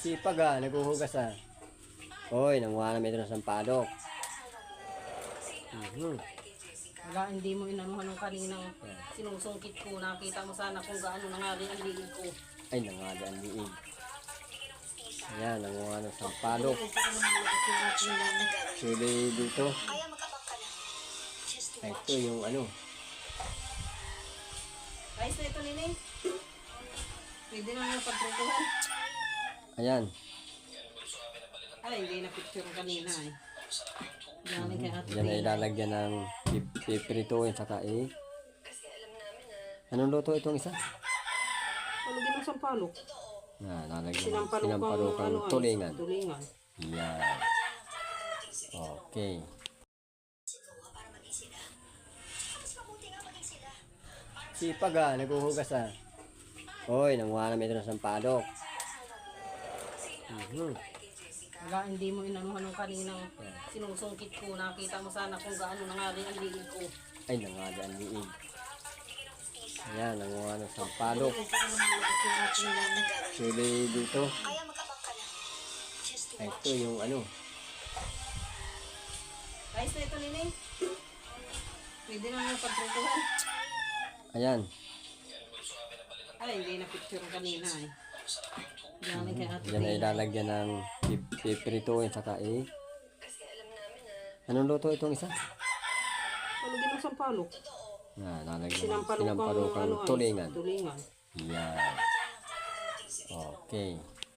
Sipag naghuhugas Hoy, nanguha na ito ng sampalok. Wala, hindi mo inanuhan ng kaninang sinusungkit ko. Nakita mo sana kung gaano nangali ang liig ko. Ay, nangali ang liig. Ayan, nanguha ng sampalok. Suli dito. Ay, ito yung Ayos na ito, Nining. Pwede na mo pagtrutuhan. Ayan. Ay, hindi na picture kanina eh. Galing kay Ate Yan ay Dina. lalagyan ng pipirituin saka anong luto itong isa? Lagyan ng sampalok. Lalagyan ng Sinampalok sinampalukang tulingan. Tulingan. Yan. Okay. Sipag naghuhugas Hoy, nanguha na ito ng sampalok. Wala, hindi mo inanuhan ng kaninang sinusungkit ko. Nakita mo sana kung gaano nangali ang liig ko. Ay, nangali ang liig. Ayan, nanguha ng sampalok. Suli dito. Ay, ito yung Ayos na ito, Nining. Pwede na mo pagtrutuhan. Ayan. Ay, hindi na picture kanina eh. Galing kay Ate Yan ay Dina. lalagyan ng pipirituin saka anong luto itong isa? Lagyan ng sampalok. Lalagyan ng sinampalukang tulingan. Tulingan. Yan. Okay.